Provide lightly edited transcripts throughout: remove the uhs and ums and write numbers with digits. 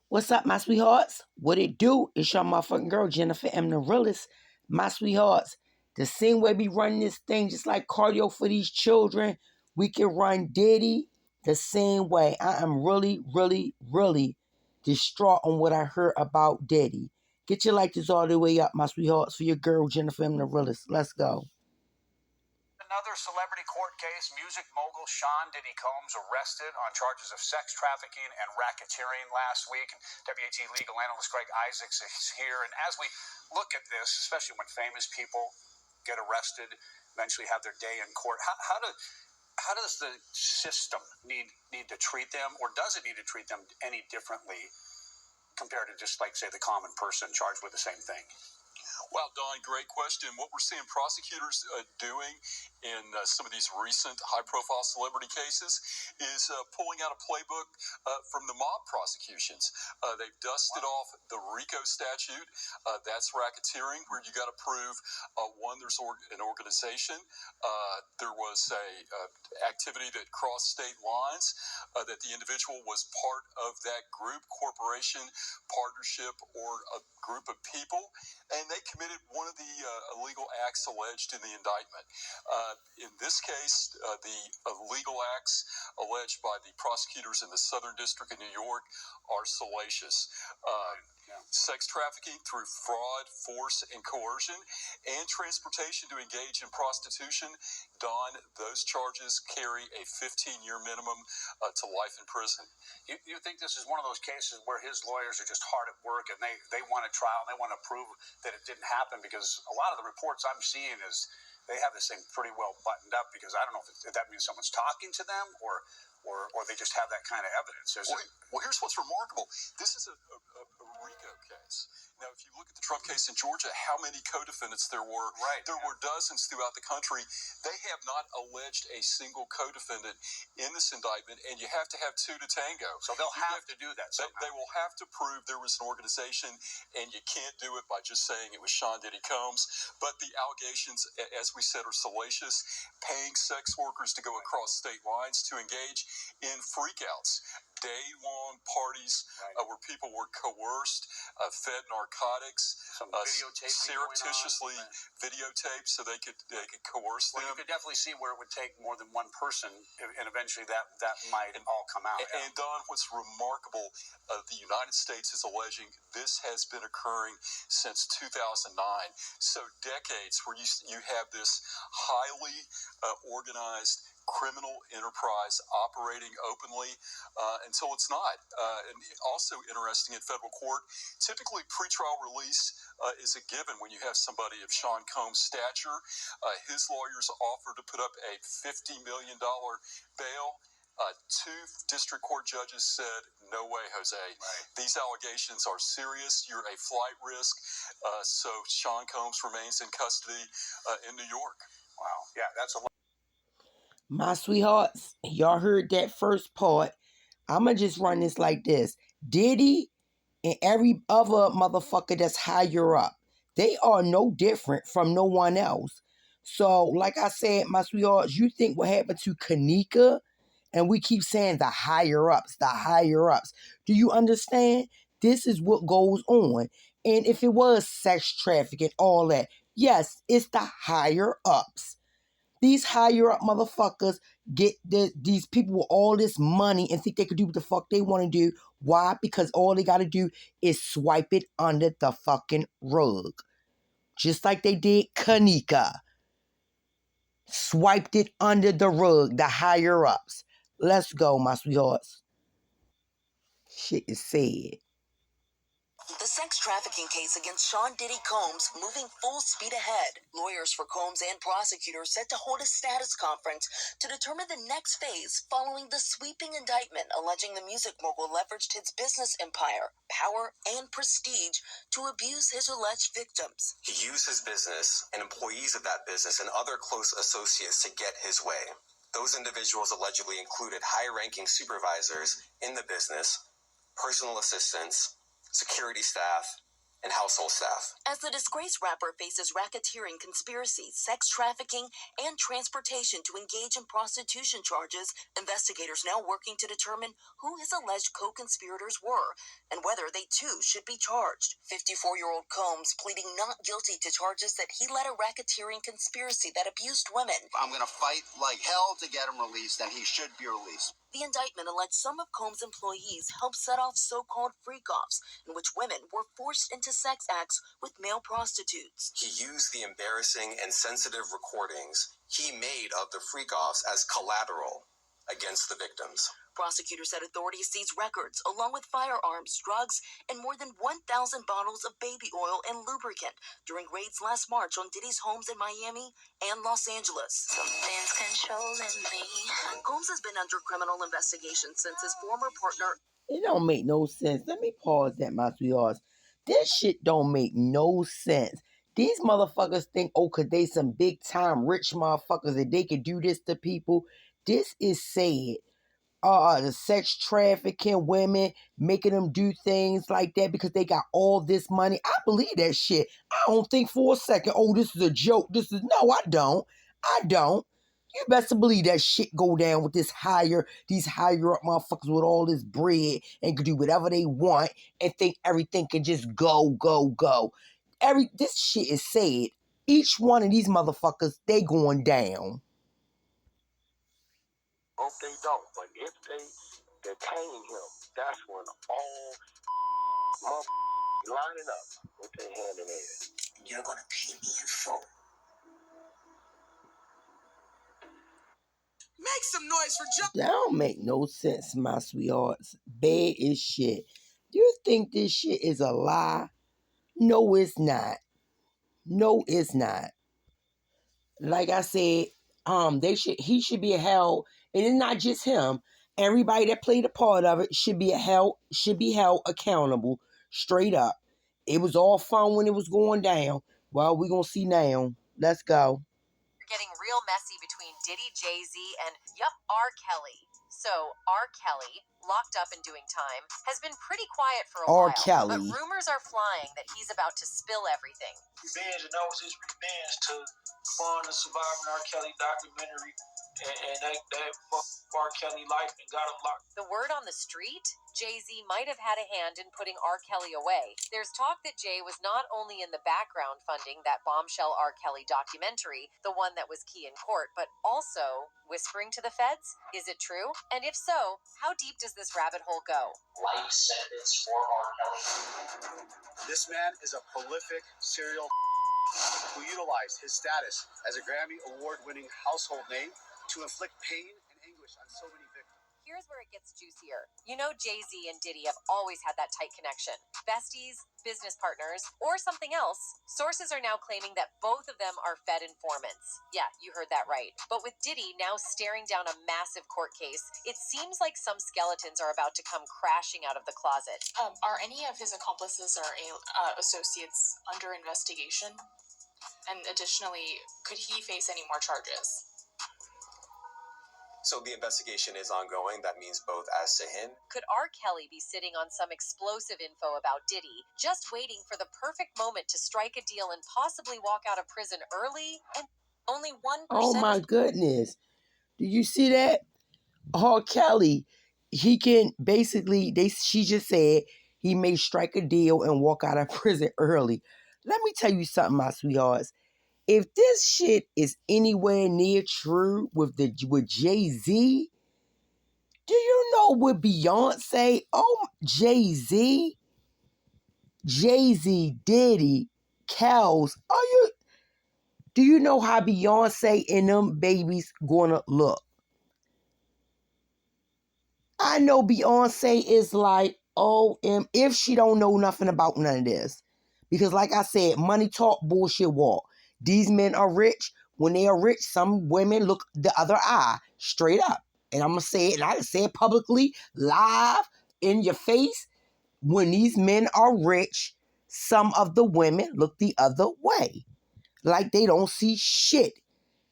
What's up, my sweethearts? What it do? It's your motherfucking girl, Jennifer M. the realest. My sweethearts, the same way we run this thing, just like cardio for these children, we can run Diddy the same way. I am really, really, really distraught on what I heard about Diddy. Get your lighters all the way up, my sweethearts, for your girl, Jennifer M. the realest. Let's go. Another celebrity court case, music mogul Sean Diddy Combs arrested on charges of sex trafficking and racketeering last week. WAT legal analyst Greg Isaacs is here. And as we look at this, especially when famous people get arrested, eventually have their day in court, how does the system need to treat them, or does it need to treat them any differently compared to just like, say, the common person charged with the same thing? Well, Don, great question. What we're seeing prosecutors doing in some of these recent high-profile celebrity cases is pulling out a playbook from the mob prosecutions. They've dusted off the RICO statute. That's racketeering, where you got to prove, one, there's an organization. There was a activity that crossed state lines, that the individual was part of that group, corporation, partnership, or a group of people, and they committed one of the illegal acts alleged in the indictment. In this case, the illegal acts alleged by the prosecutors in the Southern District of New York are salacious. Sex trafficking through fraud, force, and coercion, and transportation to engage in prostitution. Don, those charges carry a 15-year minimum to life in prison. You think this is one of those cases where his lawyers are just hard at work and they want a trial and they want to prove that it didn't happen? Because a lot of the reports I'm seeing is they have this thing pretty well buttoned up, because I don't know if that means someone's talking to them or they just have that kind of evidence. Well, here's what's remarkable. This is a RICO case. Now, if you look at the Trump case in Georgia, how many co-defendants there were? Right. There were dozens throughout the country. They have not alleged a single co-defendant in this indictment, and you have to have two to tango. So they'll have to do that somehow. They will have to prove there was an organization, and you can't do it by just saying it was Sean Diddy Combs. But the allegations, as we said, are salacious, paying sex workers to go across state lines to engage in freakouts, day-long parties where people were coerced, fed narcotics, surreptitiously videotaped so they could coerce them. You could definitely see where it would take more than one person, and eventually that might all come out. And Don, what's remarkable, the United States is alleging this has been occurring since 2009. So decades where you have this highly organized criminal enterprise operating openly until it's not. And also interesting, in federal court, typically pretrial release is a given when you have somebody of Sean Combs' stature. His lawyers offered to put up a $50 million bail. Two district court judges said, no way, Jose. Right. These allegations are serious. You're a flight risk. So Sean Combs remains in custody in New York. Wow. Yeah, that's a lot. My sweethearts, y'all heard that first part. I'ma just run this like this. Diddy and every other motherfucker that's higher up, they are no different from no one else. So, like I said, my sweethearts, you think what happened to Kanika, and we keep saying the higher ups, the higher ups. Do you understand? This is what goes on. And if it was sex trafficking, all that, yes, it's the higher ups. These higher up motherfuckers get these people with all this money and think they could do what the fuck they want to do. Why? Because all they got to do is swipe it under the fucking rug. Just like they did Kanika. Swiped it under the rug, the higher ups. Let's go, my sweethearts. Shit is said. The sex trafficking case against Sean Diddy Combs moving full speed ahead. Lawyers for Combs and prosecutors set to hold a status conference to determine the next phase following the sweeping indictment alleging the music mogul leveraged his business empire, power, and prestige to abuse his alleged victims. He used his business and employees of that business and other close associates to get his way. Those individuals allegedly included high-ranking supervisors in the business, personal assistants, security staff, and household staff. As the disgraced rapper faces racketeering, conspiracy, sex trafficking, and transportation to engage in prostitution charges, investigators now working to determine who his alleged co-conspirators were and whether they too should be charged. 54-year-old Combs pleading not guilty to charges that he led a racketeering conspiracy that abused women. I'm going to fight like hell to get him released, and he should be released. The indictment alleged some of Combs' employees helped set off so-called freak-offs in which women were forced into sex acts with male prostitutes. He used the embarrassing and sensitive recordings he made of the freak-offs as collateral against the victims. Prosecutors said authorities seized records along with firearms, drugs, and more than 1,000 bottles of baby oil and lubricant during raids last March on Diddy's homes in Miami and Los Angeles. Something's controlling me. Combs has been under criminal investigation since his former partner. It don't make no sense. Let me pause that, my sweethearts. This shit don't make no sense. These motherfuckers think, oh, cause they some big time rich motherfuckers that they could do this to people. This is sad. The sex trafficking women, making them do things like that because they got all this money. I believe that shit. I don't think for a second, oh, this is a joke. No, I don't. You best to believe that shit go down with these higher up motherfuckers with all this bread and can do whatever they want and think everything can just go. This shit is sad. Each one of these motherfuckers, they going down. Hope they don't, but if they detain him, that's when all motherfuckers lining up with their hand in air. You're gonna pay me in full. Make some noise for Joe. That don't make no sense, my sweethearts. Bad as shit. Do you think this shit is a lie? No, it's not. Like I said, he should be held, and it's not just him. Everybody that played a part of it should be held accountable, straight up. It was all fun when it was going down. Well, we're gonna see now. Let's go. Getting real messy between Diddy, Jay-Z, and R. Kelly. So R. Kelly, locked up and doing time, has been pretty quiet for a while. R. Kelly. But rumors are flying that he's about to spill everything. Revenge, and that was his revenge to fund the Surviving R. Kelly documentary, and that fucked R. Kelly life and got him locked. The word on the street? Jay-Z might have had a hand in putting R. Kelly away. There's talk that Jay was not only in the background funding that bombshell R. Kelly documentary, the one that was key in court, but also whispering to the feds? Is it true? And if so, how deep does this rabbit hole go? Life sentence for R. Kelly. This man is a prolific serial who utilized his status as a Grammy Award-winning household name to inflict pain and anguish on so many victims. Here's where it gets juicier. You know Jay-Z and Diddy have always had that tight connection. Besties, business partners, or something else. Sources are now claiming that both of them are Fed informants. Yeah, you heard that right. But with Diddy now staring down a massive court case, it seems like some skeletons are about to come crashing out of the closet. Are any of his accomplices or associates under investigation? And additionally, could he face any more charges? So the investigation is ongoing. That means both as to him. Could R. Kelly be sitting on some explosive info about Diddy, just waiting for the perfect moment to strike a deal and possibly walk out of prison early? And only 1%. Oh my goodness. Did you see that? R. Kelly, he can basically, she just said he may strike a deal and walk out of prison early. Let me tell you something, my sweethearts. If this shit is anywhere near true with Jay-Z, do you know with Beyonce? Oh, Jay-Z, Diddy, Kels, do you know how Beyonce and them babies gonna look? I know Beyonce is like, if she don't know nothing about none of this. Because like I said, money talk, bullshit walk. These men are rich. When they are rich, some women look the other eye, straight up. And I'm going to say it, and I can say it publicly, live, in your face. When these men are rich, some of the women look the other way. Like they don't see shit.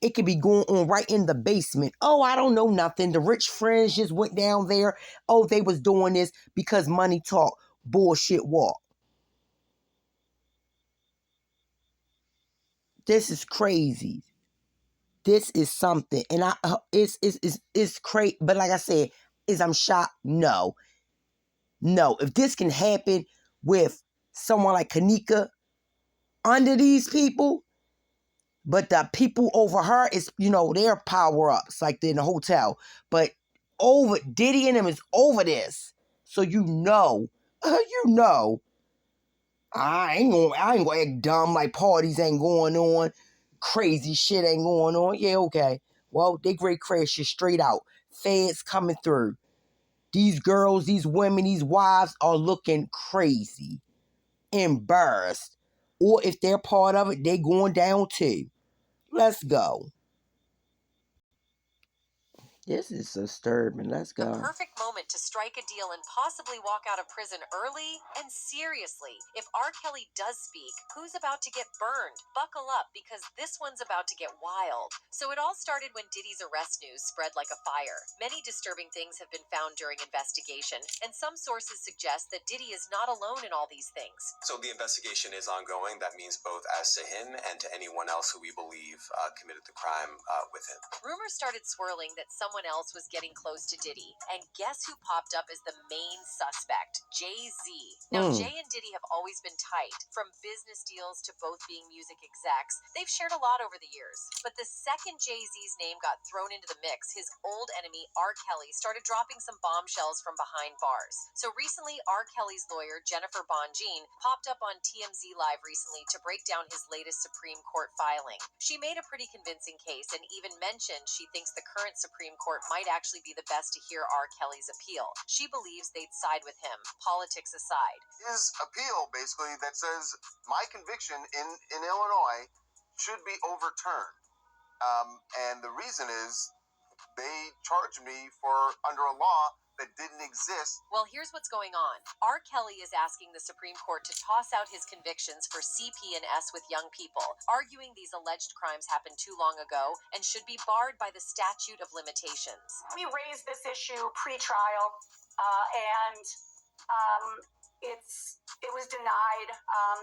It could be going on right in the basement. Oh, I don't know nothing. The rich friends just went down there. Oh, they was doing this because money talk, bullshit walk. This is crazy. This is something, and it's crazy. But like I said, I'm shocked? No. If this can happen with someone like Kanika under these people, but the people over her is, their power ups, like they're in the hotel. But over Diddy and them is over this, so I ain't gonna act dumb like parties ain't going on. Crazy shit ain't going on. Yeah, okay. Well, they great crash shit straight out. Feds coming through. These girls, these women, these wives are looking crazy. Embarrassed. Or if they're part of it, they going down too. Let's go. This is disturbing. Let's go. The perfect moment to strike a deal and possibly walk out of prison early. And seriously, if R. Kelly does speak, who's about to get burned? Buckle up, because this one's about to get wild. So it all started when Diddy's arrest news spread like a fire. Many disturbing things have been found during investigation, and some sources suggest that Diddy is not alone in all these things. So the investigation is ongoing. That means both as to him and to anyone else who we believe committed the crime with him. Rumors started swirling that someone else was getting close to Diddy, and guess who popped up as the main suspect? Jay-Z. Now, Jay and Diddy have always been tight. From business deals to both being music execs, they've shared a lot over the years. But the second Jay-Z's name got thrown into the mix, his old enemy R. Kelly started dropping some bombshells from behind bars. So recently, R. Kelly's lawyer, Jennifer Bonjean, popped up on TMZ Live recently to break down his latest Supreme Court filing. She made a pretty convincing case and even mentioned she thinks the current Supreme Court might actually be the best to hear R. Kelly's appeal. She believes they'd side with him, politics aside. His appeal, basically, that says my conviction in Illinois should be overturned. And the reason is they charged me for under a law that didn't exist. Well, here's what's going on. R. Kelly is asking the Supreme Court to toss out his convictions for CP and S with young people, arguing these alleged crimes happened too long ago and should be barred by the statute of limitations. We raised this issue pre-trial, and it was denied.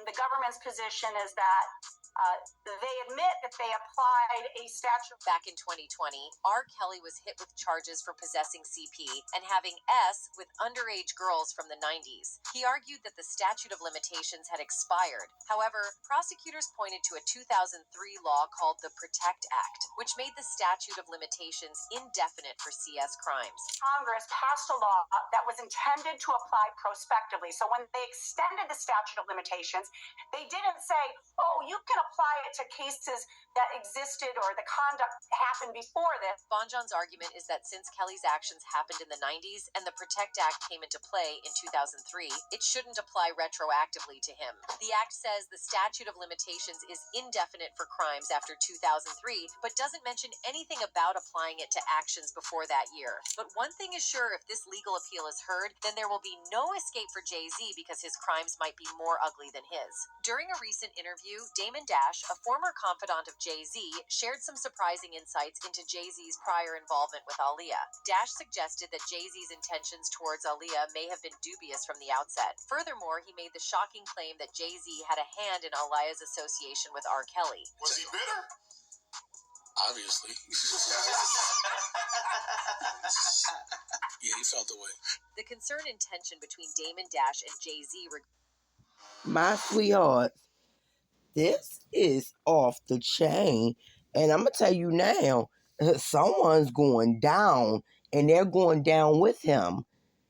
The government's position is that they admit that they applied a statute. Back in 2020, R. Kelly was hit with charges for possessing CP and having S with underage girls from the 90s. He argued that the statute of limitations had expired. However, prosecutors pointed to a 2003 law called the PROTECT Act, which made the statute of limitations indefinite for CS crimes. Congress passed a law that was intended to apply prospectively. So when they extended the statute of limitations, they didn't say, oh, you can apply it to cases that existed or the conduct happened before this. Bonjean's argument is that since Kelly's actions happened in the 90s and the PROTECT Act came into play in 2003, it shouldn't apply retroactively to him. The act says the statute of limitations is indefinite for crimes after 2003, but doesn't mention anything about applying it to actions before that year. But one thing is sure, if this legal appeal is heard, then there will be no escape for Jay-Z because his crimes might be more ugly than his. During a recent interview, Damon Dash, a former confidant of Jay-Z, shared some surprising insights into Jay-Z's prior involvement with Aaliyah. Dash suggested that Jay-Z's intentions towards Aaliyah may have been dubious from the outset. Furthermore, he made the shocking claim that Jay-Z had a hand in Aaliyah's association with R. Kelly. Was he bitter? Obviously. Yeah, he felt the way. The concern and tension between Damon Dash and Jay-Z... My sweetheart, this is off the chain. And I'm going to tell you now, someone's going down, and they're going down with him.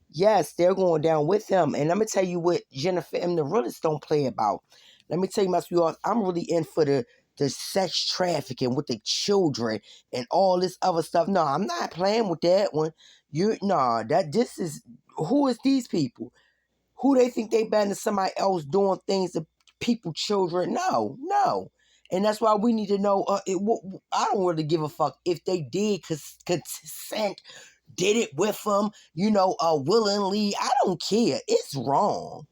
Yes, they're going down with him. And let me tell you what Jennifer and the realists don't play about. Let me tell you, my sweetheart, I'm really in for the sex trafficking with the children and all this other stuff. No, I'm not playing with that one. Who is these people? Who they think they better than somebody else doing things to people, children? No. And that's why we need to know, I don't really give a fuck if they did consent, did it with them, willingly. I don't care. It's wrong.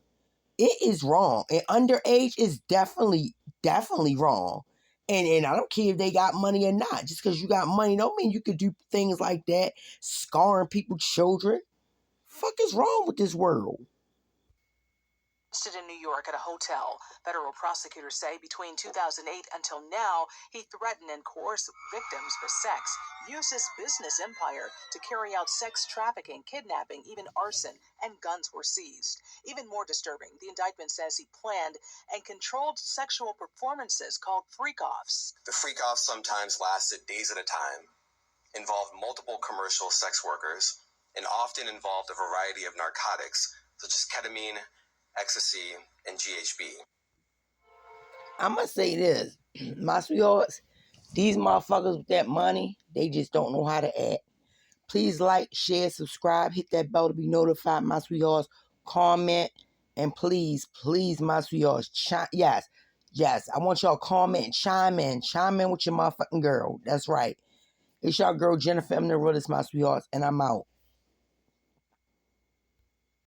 It is wrong. And underage is definitely wrong. And I don't care if they got money or not. Just because you got money don't mean you could do things like that, scarring people's children. Fuck is wrong with this world? Arrested in New York at a hotel. Federal prosecutors say between 2008 until now, he threatened and coerced victims for sex, used his business empire to carry out sex trafficking, kidnapping, even arson, and guns were seized. Even more disturbing, the indictment says he planned and controlled sexual performances called freak-offs. The freak-offs sometimes lasted days at a time, involved multiple commercial sex workers, and often involved a variety of narcotics, such as ketamine, ecstasy, and GHB. I'm going to say this. My sweethearts, these motherfuckers with that money, they just don't know how to act. Please like, share, subscribe, hit that bell to be notified, my sweethearts. Comment, and please, my sweethearts, yes, I want y'all to comment and chime in with your motherfucking girl. That's right. It's y'all girl, Jennifer M. the Realist, my sweethearts, and I'm out.